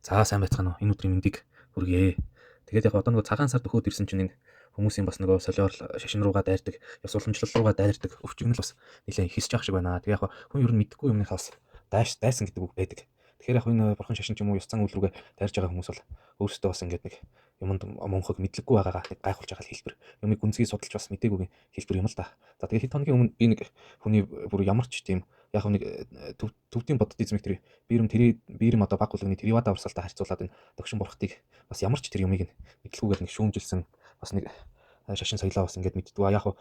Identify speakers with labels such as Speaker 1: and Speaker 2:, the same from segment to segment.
Speaker 1: За сайн байцгаана уу? Энэ өдрийн мэндийг хүргэе. Тэгээд яг одоо нөгөө цагаан сард өгөөд ирсэн чинь энэ хүмүүсийн бас нөгөө солиор шашин руугаа дайрдаг, ёс уламжлал руугаа дайрдаг өвчгөн л бас нэлээд ихсэж байгаа шиг байна. Тэгээд яг хүн ер нь мэдхгүй юмнаас бас дайсан гэдэг үг байдаг. Тэгэхээр яг энэ бурхан шашин ч юм уу ёс зан үйл рүүгээ дайрж байгаа хүмүүс бол өөрсдөө бас ингээд нэг юмд монхог мэдлэггүй байгаагаа нэг гайхуулж байгаа хэлбэр. Юмыг гүнзгий судалж бас мэдээгүй хэлбэр юм л да. За тэгээд хэд хоногийн өмнө би нэг хүний бүр ямар ч тийм яг нэг төвдийн боддизмик тэр биерэм одоо баг хүлэгний Тэривада урсгалтай харьцуулаад энэ догшин бурхтыг бас ямар ч тэр юмыг мэдлгүйгээр нэг шүүмжилсэн бас нэг шашин соёлоо бас ингээд мэддэг. Яг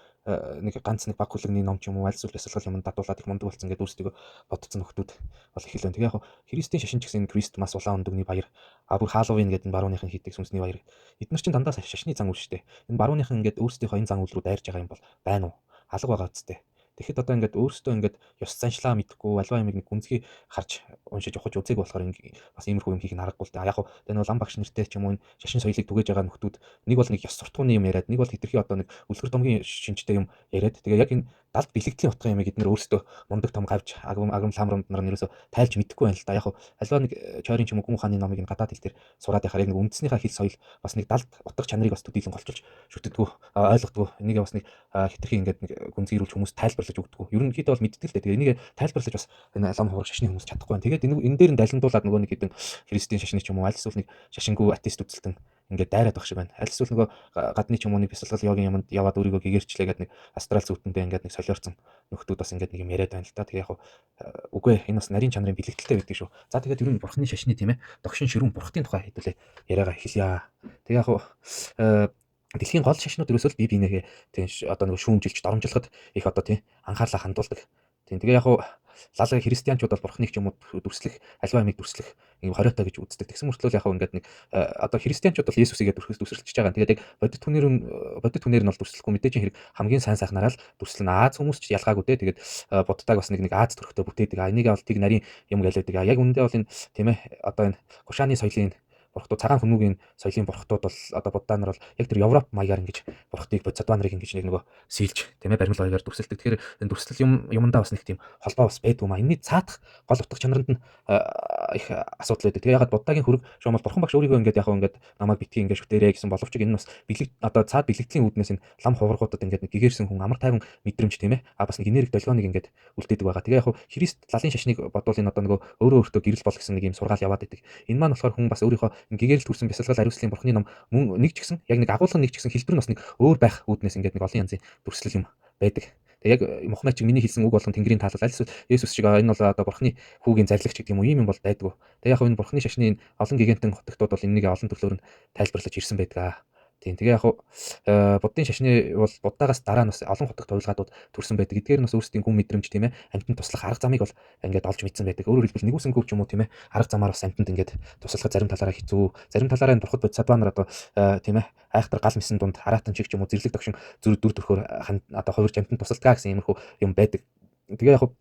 Speaker 1: нэг ганц нэг баг хүлэгний ном ч юм уу аль зүйл бясалгал юм дадуулаад их мундаг болсон ингээд өөрсдөө бодцсон нөхдүүд бол их л байна. Тэгээ яг христийн шашин ч гэсэн Кристмас улаан өндөгний баяр бүр Халлоуин гэдэг энэ барууныхын хийдэг сүнсний баяр. Эдгээр чинь дандаа шашны зан үйл шүү дээ. Энэ барууныхын ингээд өөрсдийнхөө энэ зан үйл рүү дайрж байгаа юм бол байна уу? Алга байгаа үсттэй. Тэгэхэд одоо ингээд өөрсдөө ингээд ёс заншлаа мэдхгүй аливаа юмыг нэг гүнзгий харж уншиж ухаж үзээг болохоор бас иймэрхүү юм хийх нь аргагүй л дээ. Яг энэ бол лам багш нартэй ч юм уу шашин соёлыг түгэж байгаа нөхдүүд нэг бол нэг ёс суртахууны юм яриад нэг бол хитрхи одоо нэг үлгэр томгийн шинжтэй юм яриад тэгээ яг энэ далд бэлэгдлийн утгын ямиг эдгээр өөрсдөө мундаг том гавж агам ламрамд нар нэрөөсө тайлж мэдхгүй байна л да. Яг аливаа нэг чойрын ч юм уу гүн ухааны номыг гадаад хэл дээр сураад яхаар яг нэг үндэснийхээ хэл соёл бас нэг далд утга чанарыг бас төдийлөн голчулж шүтдэггүй ойлгодгүй энийг бас нэг хитрхи ингээд нэг гүнзгийрүүлж хүмүүс тайлбарлаж өгдөг. Ерөнхийдөө бол мэддэг л дээ. Тэгээ энийг тайлбарлаж бас энэ лам хураг шашны хүмүүс чадахгүй байна. Тэгээд энэ дээр нь далиндуулаад нөгөө нэг хэдэн христийн шашны ч юм уу аль эсвэл нэг шашингүй атеист үзэлтэн ингээд дайраад байх шиг байна. Аль эсвэл нөгөө гадны ч юм уу нэг бясалгал йогийн юмд яваад өөрийгөө гэгэрчлээгээд нэг астрал зүутэндээ ингээд нэг солиорцсон нөхдүүд бас ингээд нэг юм яриад байна л да. Тэгээ яг үгүй энэ бас нарийн чанарын бэлэгдэлтэй байдаг шүү. За тэгээд ер нь бурхны шашны тийм ээ догшин ширүүн бурхтын тухай хэдүүлээ яриагаа эхэлье. Тэгээ яг дэлхийн гол шашнууд ерөөсөө бие биенээ тийм одоо нэг шүүмжилж доромжлоход их одоо тийм анхаарлаа хандуулдаг. Тийм тэгээ яг лал христианчууд бол бурхныг ч юм уу дүрслэх альва ямиг дүрслэх юм хориотой гэж үздэг. Тэгсэн мөртлөө яг ингээд нэг одоо христианчууд бол Есүсийгээ дүрслэж байгаа. Тэгээд яг бодит хүнээр нь бол дүрслэхгүй мэдээж хэрэг хамгийн сайн сайхнараа л дүрслэнэ. Аз хүмүүс ч ялгаагүй те. Тэгээд буддаг бас нэг Аз төрхтөө бүтээдэг. Энийг бол тийг нарийн юм гэлээдэг. Яг үндэ бол энэ тийм ээ одоо энэ Гушааны соёлын бурхтууд цагаан хүмүүгийн соёлын бурхтууд бол одоо буддаа нар бол яг тэр Европ маягаар ингэж бурхтыг бодисатва нарыг ингэж нэг нөгөө сийлж тийм ээ баримл маягаар дүрсэлдэг. Тэгэхээр энэ дүрслэл юмдаа бас нэг тийм холбоо бас байдгүй маа. Энэний цаатах гол утга чанаранд нь их асуудал байдаг. Тэгээ ягаад буддагийн хөрөг шуумал бурхан багш өөрийгөө ингээд яг ингээд намайг битгий ингээд шүтээрээ гэсэн боловч энэ бас бэлэг одоо цаад бэлэгдлийн үүднээс энэ лам хуврагуудад ингээд нэг гэгэрсэн хүн амар тайван мэдрэмж тийм ээ бас нэг энерги долгионыг ингээд үлдээдэг байгаа. Тэгээ яг христ лалын шашныг бодвол энэ одоо нөгөө өөрөө өөртөө гэрэл бол гэсэн нэг юм сургаал яваад байдаг. Энэ маань болохоор хүн бас өөрийнхөө гэгэрэл төрсэн бясалгал ариуслын бурхны ном мөн нэг ч гэсэн яг нэг агуулгын нэг ч гэсэн хэлбэр нь бас нэг өөр байх үүднээс ингээд нэг олон янзын дүрслэл юм байдаг. Тэгээ яг Мухаммед чиг миний хэлсэн үг болгон Тэнгэрийн таалал аль эсвэл Есүс шиг энэ бол одоо бурхны хүүгийн зарлагч гэдэг юм уу ийм юм бол байдгүй. Тэгээ яг энэ бурхны шашны энэ олон гигантын хотогтууд бол энэнийг олон төрлөөр нь тайлбарлаж ирсэн байдаг. Тийм тэгээ яг буддын шашны бол буддагаас дараа нь бас олон хотогт хувилгаадууд төрсэн байдаг. Эдгээр нь бас өөрсдийн гүн мэдрэмж тийм ээ амьтанд туслах арга замыг бол ингээд олж мэдсэн байдаг. Өөрөөр хэлбэл нэгүсэнгүү ч юм уу тийм ээ арга замаар бас амьтанд ингээд туслахад зарим талаараа хэцүү. Зарим талаараа энэ бурхад бодисатва нар одоо тийм ээ айхтар гал мэсэн дунд хараатан чиг ч юм уу зэрлэг догшин дүр төрхөөр одоо хувирч амьтанд тусалдгаа гэсэн иймэрхүү юм байдаг. Тэгээ яг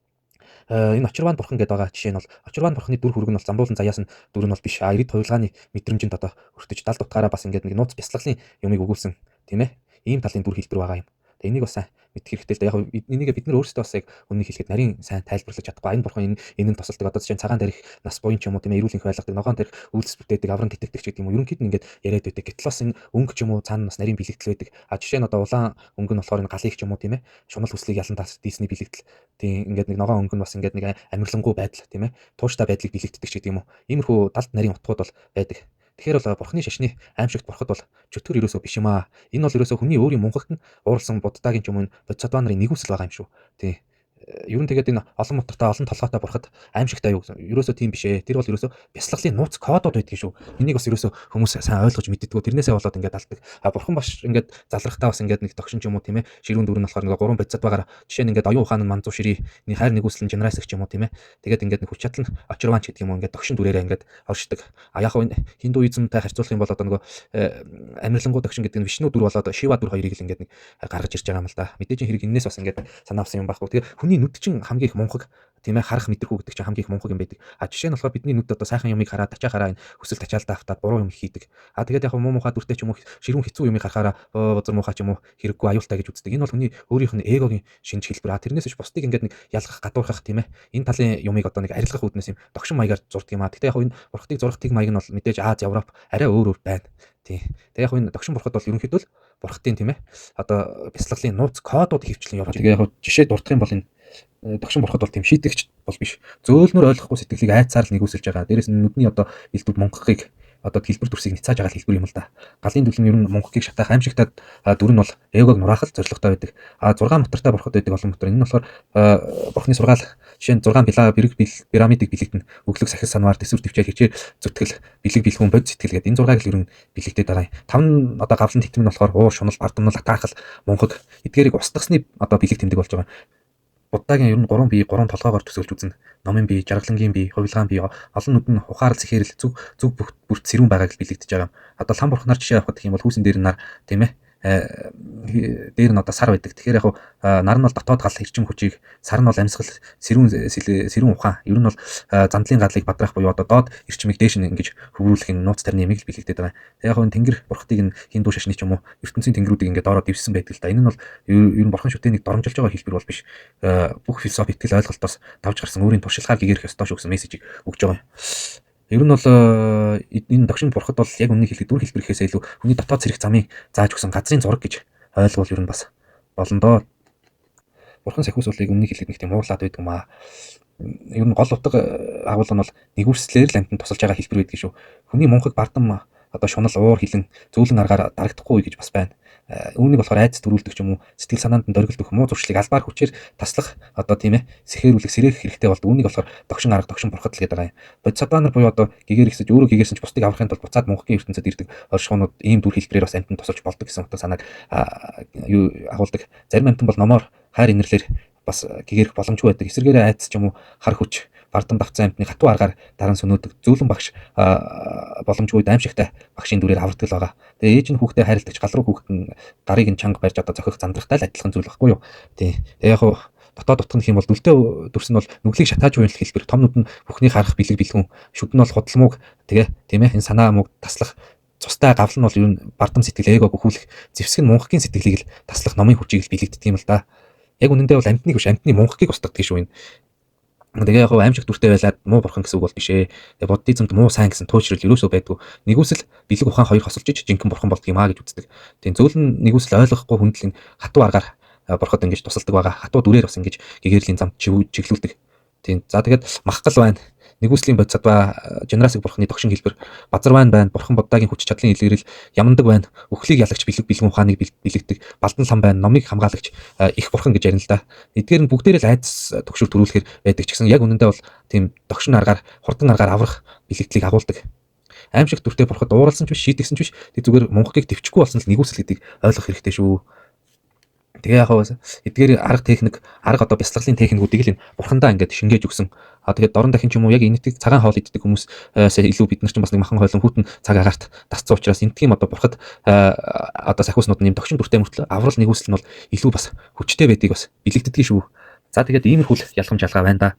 Speaker 1: энэ очирван бурхан гэдэг байгаа жишээ нь бол очирван бурханы дүр хүрэг нь бол замбуулан заяасан дүр нь бол биш. Ирээд хувилгааны мэдрэмжинд одоо өртөж далд утгаараа бас ингээд нэг нууц бясалгалын юмыг өгүүлсэн тийм ээ. Ийм талын дүр хэлбэр байгаа юм. Тэгээ энийг бас сайн мэдэх хэрэгтэй л да. Яг энийг бид нар өөрсдөө бас яг үннийг хэлэхэд нарийн сайн тайлбарлаж чадахгүй. Энэ бурхан энэ нь тусалдаг. Одоо чинь цагаан дээрх нас буян ч юм уу тийм ээ эрүүл энх байлгадаг, ногоон дээрх үйлс бүтээдэг, авран тэтгэдэг ч гэдэг юм уу. Ерөнхийд нь ингээд яриад байдаг. Гэтэл бас энэ өнгө ч юм уу цаана бас нарийн бэлэгдэл байдаг. Жишээ нь одоо улаан өнгө нь болохоор энэ галыг ч юм уу тийм ээ шунал хүслийг ялан дийсний бэлэгдэл. Тийм ингээд нэг ногоон өнгө нь бас ингээд нэг амирлангуй байдал тийм ээ тууштай байдлыг бэлэгддэг ч гэдэг юм уу. Иймэрхүү далд нарийн утгууд бол байдаг. Тэгэхээр бол бурхны шашны аимшигт бурхад бол чөтгөр ерөөсөө биш юм аа. Энэ бол ерөөсөө хүний өөрийн мунхагт нь ууралсан буддагийн ч юм уу бодисатва нарын нэгүсэл байгаа юм шүү. Тий. Ер нь тэгээд энэ олон мотортой олон толгойтой бурхад аимшигтай юу гэсэн. Ерөөсөө тийм биш ээ. Тэр бол ерөөсөө бясалгалын нууц кодууд байдаг шүү. Энийг бас ерөөсөө хүмүүс сайн ойлгож мэддэггүй. Тэрнээсээ болоод ингээд алдаг. Бурхан баш ингээд залрахтаа бас ингээд нэг догшин ч юм уу тийм ээ. Ширүүн дүр нь болохоор нэг гурван бодисатвагаар жишээ нь ингээд оюун ухаан нь манзуу ширий, хайр нэгүслэн жанраас ч юм уу тийм ээ. Тэгээд ингээд нэг хүч чадал нь очирван ч гэдэг юм уу ингээд догшин дүрээрээ ингээд оршдог. Яг энэ хиндуизмтай харьцуулах юм бол одоо нөгөө амирлангуй догшин гэдэг нь вишну дүр болоод шива дүр хоёрыг л ингээд нэг гаргаж ирж байгаа юм л да. Мэдээж хэрэг энэс бас ингээд санаа авсан юм байхгүй. Тэгээд хүний нүд чинь хамгийн их мунхаг тийм ээ харах мэдрэхүү гэдэг чинь хамгийн их мунхаг юм байдаг. Жишээ нь болохоор бидний нүд одоо сайхан юмыг хараад тачаахаараа энэ хүсэл тачаалтаа автаад буруу юм хийдэг. Тэгээд яг муу мухай дүртэй ч юм уу ширүүн хэцүү юмыг харахаараа бузар муухай ч юм уу хэрэггүй аюултай гэж үздэг. Энэ бол хүний өөрийнх нь эгогийн шинж хэлбэр. Тэрнээс биш бусдыг ингээд нэг ялгах гадуурхах тийм ээ. Энэ талын юмыг одоо нэг арилгах үүднээс юм догшин маягаар зурдаг юм. Гэхдээ яг энэ бурхтыг зурах тэг маяг нь бол мэдээж Аз, Европ арай өөр байна. Тийм. Тэгээ яг энэ догшин бурхад бол ерөнхийдөө л бурхтын тийм ээ. Одоо бясалгалын нууц кодууд хөвчлэн явж. Тэгээ яг жишээ дурдах юм бол энэ догшин бурхад бол тийм шийдэгч бол биш. Зөөлнөр ойлгохгүй сэтгэлийг айцаар л нэгүсэлж байгаа. Дээрээс нь нүдний одоо элдвүүд мунхагыг одоо хэлбэр төрсийг ницааж байгаа хэлбэр юм л да. Галын дүлэн ер нь мунхагыг шатаах аимшигтай дүр нь бол эогог нураахал зоригтой байдаг. 6 мотортой бурхад байдаг олон мотор. Энэ нь болохоор бурхны сургаал жишээ нь 6 пирамидыг бэлэгдэн өглөг сахил санваар төсвөр төвчээр хичээл зүтгэл бэлэг бэлгүүн бод сэтгэл гэдэг энэ 6-ыг л ер нь бэлэгдээд байгаа юм. 5 одоо гавлын титм нь болохоор уур шунал бардамнал атаархал мунхаг эдгээрийг устгасны одоо бэлэг тэмдэг болж байгаа. Буддагийн ер нь 3 бие 3 толгоогоор төсөөлж үзнэ. Номын бие, жаргалангийн бие, хувилгаан бие, олон нүд нь ухаарал сэхэрэл зүг бүрт сэрүүн байгааг л бэлэгдэж байгаа юм. Одоо лам бурхнаар жишээ авах гэх юм бол хүүсийн дээр нар тийм ээ дээр нь одоо сар байдаг. Тэгэхээр яг нар нь бол дотоод гал хэрчим хүчийг, сар нь бол амьсгал сэрүүн ухаан. Ер нь бол зандлын галыг бадраах буюу одоо доод эрчимийг дээш нь ингэж хөврүүлэх энэ нууц тарны ямиг л бэлэгдээд байгаа. Яг энэ тэнгэр бурхтыг нь хиндүү шашны ч юм уу ертөнцийн тэнгэрүүдийг ингээд доороо дивсэн байдаг л да. Энэ нь бол ер нь бурхан шүтэнийг доромжилж байгаа хэлбэр бол биш. Бүх философи итгэл ойлголтоос давж гарсан өөрийн туршлагаар гэгэрх ёстой шүү гэсэн мессежийг өгж байгаа юм. Ер нь бол энэ догшин бурхад бол яг үннийг хэлэхэд дүр хэлбэр ихээсээ илүү хүний дотоод зэрэг замыг зааж өгсөн газрын зураг гэж ойлгол ер нь бас болно доо. Бурхан сахиус бол яг үннийг хэлэхэд нэг тийм уурлаад байдаг юм аа. Ер нь гол утга агуулга нь бол нэгүрслээр л амтнд тусалж байгаа хэлбэр байдаг шүү. Хүний мунхаг бардам одоо шунал уур хилэн зөөлөн аргаар дарагдахгүй гэж бас байна. Үүнийг болохоор айц төрүүлдэг ч юм уу сэтгэл санаанд нь дөргөлдөх муу зуршлыг албаар хүчээр таслах одоо тийм ээ сэхэрүүлэх сэрэх хэрэгтэй болдог. Үүнийг болохоор догшин арга догшин бурхад л гэдэг юм. Бодисатанар буюу одоо гэгэр ихсэж өөрөө гэгэрсэн ч бусдыг аврахын тулд буцаад мөнхгийн ертөнцид ирдэг оршихуунууд ийм дүр хэлбэрээр бас амтнд тусалж болдог гэсэн утга санааг агуулдаг. Зарим амтан бол номоор хайр инэрлэр бас гэгэрх боломжгүй байдаг. Эсвэргээрээ айц ч юм уу хар хүч бардам давцсан амтны хатуу аргаар даран сөнөөдөг зөөлөн багш боломжгүй аимшигтай багшийн дүрээр аврагдал байгаа. Тэгээ ээж нь хүүхдээ хайрладагч гал руу хүүхэд нь гарыг нь чанга барьж одоо зохих зандрахтай л адилхан зүйл байхгүй юу. Тэгээ яг дотоод утга гэх юм бол дүлтэй дүрс нь бол нүглийг шатааж буйнал хэлбэр том нүд нь бүхний харах бэлэг бэлгүүн шүд нь бол худалмууг тэгээ тийм ээ энэ санаа мууг таслах цустай гавл нь бол ер нь бардам сэтгэл ээгог өхүүлэх зэвсэг нь мунхгийн сэтгэлийг л таслах номын хүчийг л бэлэгддэг юм л да. Яг үнэндээ бол амтныг биш амтны мунхгийг устгадаг шүү энэ. Тэгээ яг аимшиг дүртэй байлаад муу бурхан гэсэн үг бол биш ээ. Тэгээ буддизмд муу сайн гэсэн туйшрал ерөөсөө байдгүй. Нэгүсэл бэлэг ухаан хоёр хосолж ич жинхэнэ бурхан болдго юм аа гэж үздэг. Тэгээ зөөлн нэгүсэл ойлгохгүй хүндэл энэ хатуу аргаар бурхад ингэж тусалдаг байгаа. Хатуу дүрээр бас ингэж гэгэрлийн замд чиглүүлдэг. Тийм. За тэгээд махгал байна. Нэгүслийн бодисатва Женерасик бурханы догшин хэлбэр базар байна. Бурхан Буддагийн хүч чадлын илэрэл ямандаг байна. Өхлийг ялагч бэлэг бэлгүүн ухааныг бэлэгдэг. Балдан лам байна. Номыг хамгаалагч их бурхан гэж ярина л да. Эдгээр нь бүгдээрээ л айдас төгшөр төрүүлэхээр байдаг ч гэсэн яг үнэндээ бол тийм догшин аргаар хурдан аргаар аврах бэлэгдлийг агуулдаг. Аимшиг дүртэй бурхад ууралсан ч биш, шийтгсэн ч биш. Тэг зүгээр мунхгийг төвчгүй болсон л нэгүсэл гэдгийг ойлгох хэрэгтэй шүү. Тэгээ яг эдгээр арга техник, арга одоо бясалгалын техникүүдийг л энэ бурхандаа ингээд шингээж өгсөн. Тэгээд дорн дахин ч юм уу яг энэтхийг цагаан хоол иддэг хүмүүсээс илүү бид нар ч бас нэг махан хойлон хүүтэн цаг агаарт тасцсан учраас энэтхийг одоо бурхад одоо сахиуснууд нь юм догшин дүртэй мөртлөө аврал нэгүсэл нь бол илүү бас хүчтэй байдгийг бас бэлэгддэг шүү. За тэгээд иймэрхүү ялгамж ялгаа байна да.